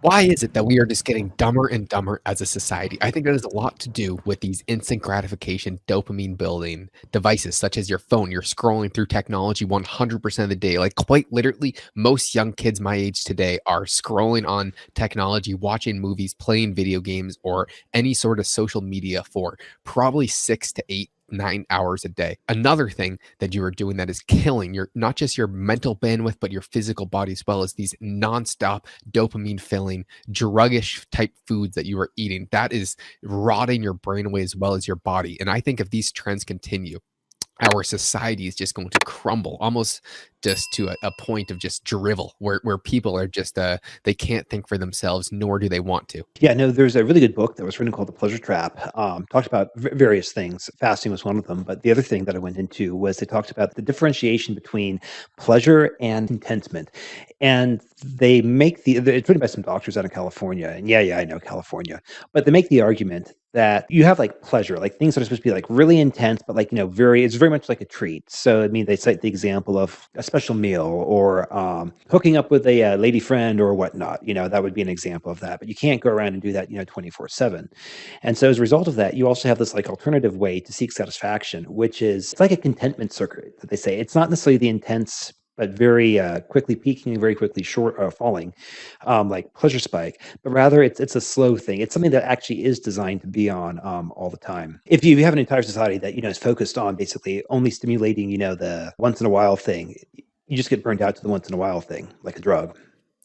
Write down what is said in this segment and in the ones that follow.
Why is it that we are just getting dumber and dumber as a society? I think that has a lot to do with these instant gratification, dopamine building devices, such as your phone. You're scrolling through technology 100% of the day. Like, quite literally, most young kids my age today are scrolling on technology, watching movies, playing video games, or any sort of social media for probably 6 to 8, 9 hours a day. Another thing that you are doing that is killing your not just your mental bandwidth, but your physical body as well, as these nonstop dopamine filling, druggish type foods that you are eating. That is rotting your brain away as well as your body. And I think if these trends continue, our society is just going to crumble almost just to a point of just drivel where people are just they can't think for themselves, nor do they want to. Yeah, no, there's a really good book that was written called The Pleasure Trap. Talked about various things. Fasting was one of them, but the other thing that I went into was they talked about the differentiation between pleasure and contentment. And they make it's written by some doctors out of California. And yeah, I know California, but they make the argument that you have like pleasure, like things that are supposed to be like really intense, but like, it's very much like a treat. So, I mean, they cite the example of a special meal or hooking up with a lady friend or whatnot. That would be an example of that. But you can't go around and do that, 24/7. And so as a result of that, you also have this like alternative way to seek satisfaction, which is it's like a contentment circuit that they say. It's not necessarily the intense but very quickly peaking, very quickly short falling, like pleasure spike, but rather it's a slow thing. It's something that actually is designed to be on all the time. If you have an entire society that is focused on basically only stimulating the once in a while thing, you just get burnt out to the once in a while thing, like a drug.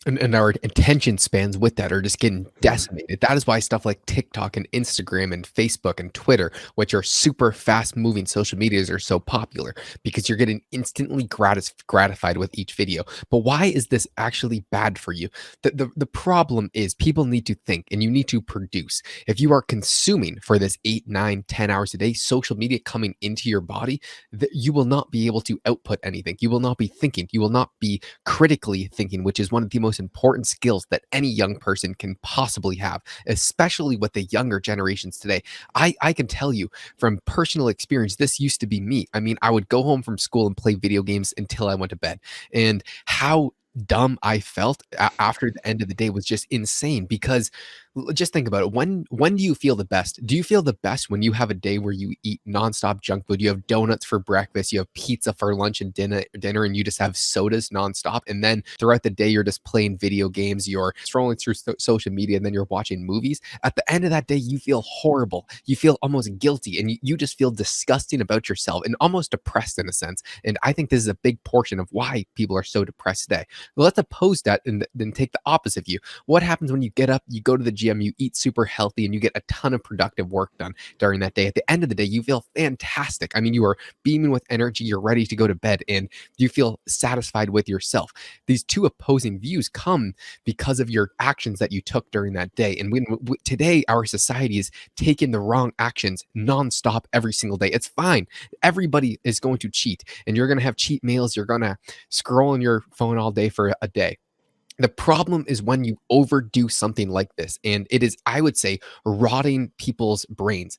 And our attention spans with that are just getting decimated. That is why stuff like TikTok and Instagram and Facebook and Twitter, which are super fast moving social medias, are so popular because you're getting instantly gratified with each video. But why is this actually bad for you? The problem is people need to think and you need to produce. If you are consuming for this 8, 9, 10 hours a day social media coming into your body, you will not be able to output anything. You will not be thinking. You will not be critically thinking, which is one of the most important skills that any young person can possibly have, especially with the younger generations today. I can tell you from personal experience, this used to be me. I mean, I would go home from school and play video games until I went to bed. And how dumb I felt after the end of the day was just insane because just think about it. When do you feel the best? Do you feel the best when you have a day where you eat nonstop junk food? You have donuts for breakfast, you have pizza for lunch and dinner, and you just have sodas nonstop. And then throughout the day, you're just playing video games, you're scrolling through social media, and then you're watching movies. At the end of that day, you feel horrible. You feel almost guilty, and you just feel disgusting about yourself and almost depressed in a sense. And I think this is a big portion of why people are so depressed today. Well, let's oppose that and then take the opposite view. What happens when you get up, you go to the gym, you eat super healthy, and you get a ton of productive work done during that day? At the end of the day, you feel fantastic. I mean, you are beaming with energy, you're ready to go to bed, and you feel satisfied with yourself. These two opposing views come because of your actions that you took during that day. And today, our society is taking the wrong actions nonstop every single day. It's fine. Everybody is going to cheat, and you're going to have cheat meals. You're going to scroll on your phone all day for a day. The problem is when you overdo something like this, and it is, I would say, rotting people's brains.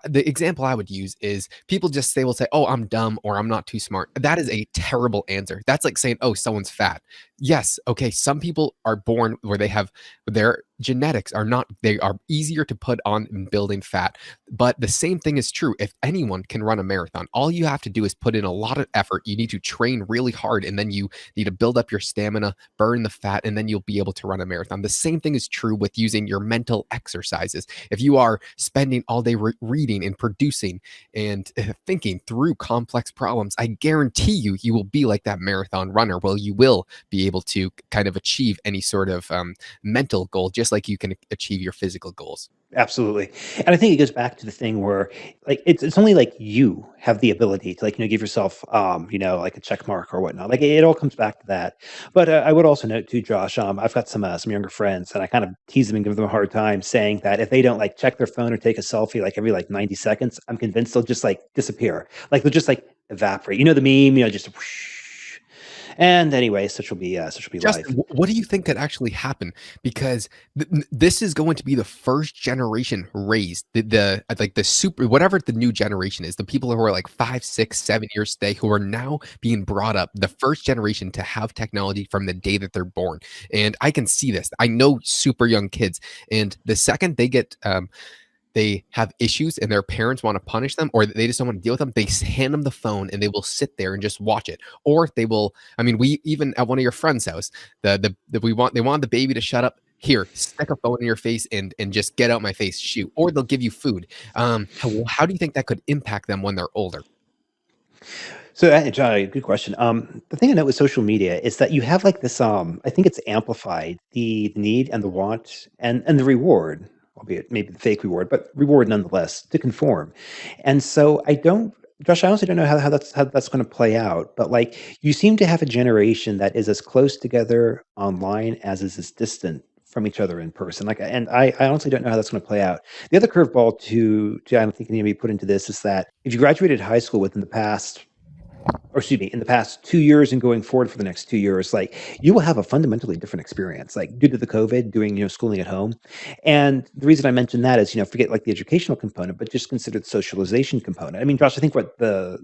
The example I would use is people just will say, "Oh, I'm dumb," or "I'm not too smart." That is a terrible answer. That's like saying, "Oh, someone's fat." Yes, okay, some people are born where they have their genetics are not, they are easier to put on in building fat. But the same thing is true if anyone can run a marathon. All you have to do is put in a lot of effort. You need to train really hard, and then you need to build up your stamina, burn the fat, and then you'll be able to run a marathon. The same thing is true with using your mental exercises. If you are spending all day reading and producing and thinking through complex problems, I guarantee you will be like that marathon runner. Well, you will be able to kind of achieve any sort of mental goal, just like you can achieve your physical goals. Absolutely. And I think it goes back to the thing where like it's only like you have the ability to like give yourself like a check mark or whatnot. Like it all comes back to that. But I would also note too, Josh, I've got some younger friends and I kind of tease them and give them a hard time saying that if they don't like check their phone or take a selfie like every like 90 seconds, I'm convinced they'll just like disappear. Like they'll just like evaporate. You know the meme, just whoosh. And anyway, such will be life. Justin, what do you think could actually happen? Because this is going to be the first generation raised, like the super, whatever the new generation is, the people who are like 5, 6, 7 years today, who are now being brought up, the first generation to have technology from the day that they're born. And I can see this. I know super young kids, and the second they get they have issues and their parents want to punish them, or they just don't want to deal with them, they hand them the phone and they will sit there and just watch it. Or they will, I mean, we even at one of your friends' house, they want the baby to shut up. Here, stick a phone in your face and just get out my face, shoot. Or they'll give you food. How do you think that could impact them when they're older? So, John, good question. The thing I know with social media is that you have like this. I think it's amplified the need and the want and the reward, albeit maybe the fake reward, but reward nonetheless to conform. And so, I don't, Josh. I honestly don't know how that's going to play out. But like, you seem to have a generation that is as close together online as distant from each other in person. Like, and I honestly don't know how that's going to play out. The other curveball to I don't think need to be put into this is that if you graduated high school within the past, or excuse me, in the past 2 years and going forward for the next 2 years, like you will have a fundamentally different experience, like due to the COVID, doing schooling at home. And the reason I mention that is forget like the educational component, but just consider the socialization component. I mean, Josh, I think what the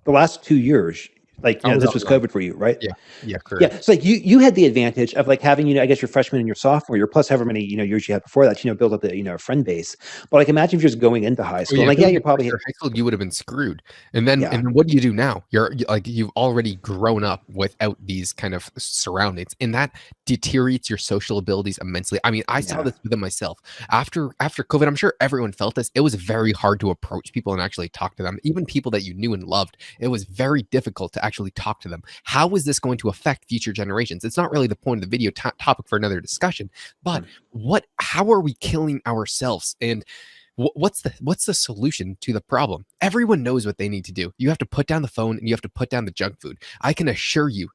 last 2 years, like I was this was online. COVID for you, right? Yeah, yeah, Yeah, correct. it's like you had the advantage of like having, I guess your freshman and your sophomore year, plus however many, years you had before that, build up a friend base. But like imagine if you're just going into high Oh school yeah, and like, yeah, going you into first probably year of high school, you would have been screwed. yeah, And then what do you do now? Like you've already grown up without these kind of surroundings, and that deteriorates your social abilities immensely. I mean, I saw yeah, this within myself after COVID. I'm sure everyone felt this. It was very hard to approach people and actually talk to them, even people that you knew and loved. It was very difficult to actually talk to them. How is this going to affect future generations? It's not really the point of the video topic for another discussion, but mm, what? How are we killing ourselves? And what's the solution to the problem? Everyone knows what they need to do. You have to put down the phone and you have to put down the junk food. I can assure you,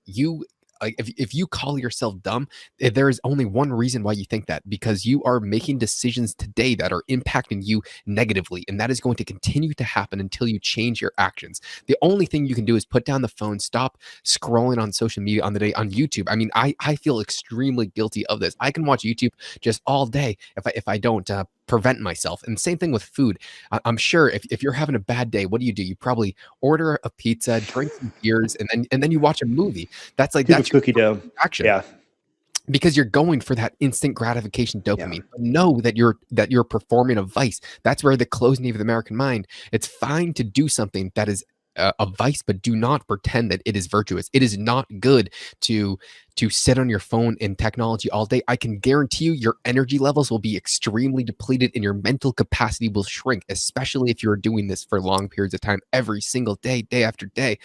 like if you call yourself dumb, there is only one reason why you think that, because you are making decisions today that are impacting you negatively, and that is going to continue to happen until you change your actions. The only thing you can do is put down the phone, stop scrolling on social media on the day on YouTube. I mean, I feel extremely guilty of this. I can watch YouTube just all day if I don't prevent myself. And same thing with food. I'm sure if you're having a bad day, what do? You probably order a pizza, drink some beers, and then you watch a movie. That's your cookie dough, action, yeah, because you're going for that instant gratification yeah. dopamine. But know that you're performing a vice. That's where the closed knee of the American mind. It's fine to do something that is a vice, but do not pretend that it is virtuous. It is not good to sit on your phone and technology all day. I can guarantee you your energy levels will be extremely depleted and your mental capacity will shrink, especially if you're doing this for long periods of time, every single day, day after day.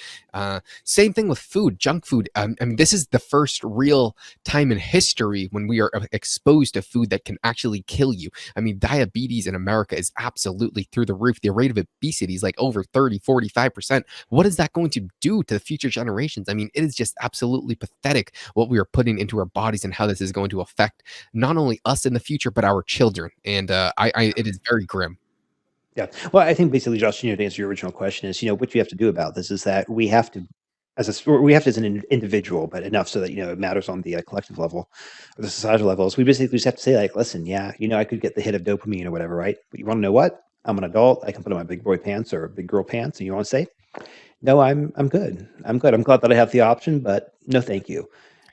Same thing with food, junk food. I mean, this is the first real time in history when we are exposed to food that can actually kill you. I mean, diabetes in America is absolutely through the roof. The rate of obesity is like over 30, 45%. What is that going to do to the future generations? I mean, it is just absolutely pathetic what we are putting into our bodies and how this is going to affect not only us in the future, but our children. And it is very grim. Yeah. Well, I think basically, Josh, to answer your original question is, what you have to do about this is that we have to, or we have to as an individual, but enough so that, it matters on the collective level or the societal levels. We basically just have to say, like, listen, yeah, I could get the hit of dopamine or whatever, right? But you want to know what? I'm an adult. I can put on my big boy pants or big girl pants. And you want to say, no, I'm good. I'm good. I'm glad that I have the option, but no, thank you.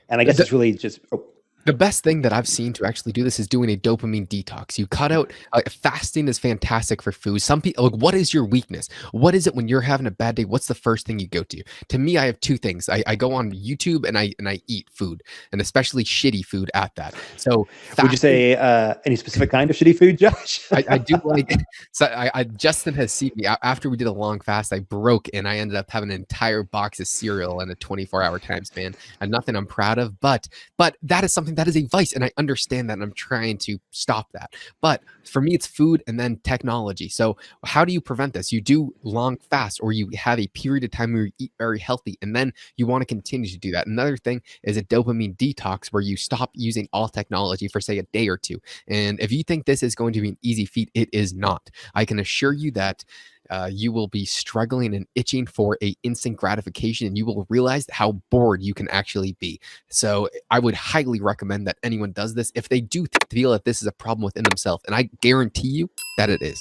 And I guess The, it's really just, oh, The best thing that I've seen to actually do this is doing a dopamine detox. You cut out fasting is fantastic for food. Some people like, what is your weakness? What is it when you're having a bad day? What's the first thing you go to? To me, I have two things. I go on YouTube and I eat food, and especially shitty food at that. So would you fasting, say any specific kind of shitty food, Josh? I do like. So Justin has seen me after we did a long fast. I broke and I ended up having an entire box of cereal in a 24-hour time span, and nothing I'm proud of. But that is something that is a vice, and I understand that, and I'm trying to stop that. But for me, it's food and then technology. So how do you prevent this? You do long fast, or you have a period of time where you eat very healthy, and then you want to continue to do that. Another thing is a dopamine detox, where you stop using all technology for say a day or two. And if you think this is going to be an easy feat, it is not. I can assure you that you will be struggling and itching for a instant gratification, and you will realize how bored you can actually be. So I would highly recommend that anyone does this if they do feel that this is a problem within themselves, and I guarantee you that it is.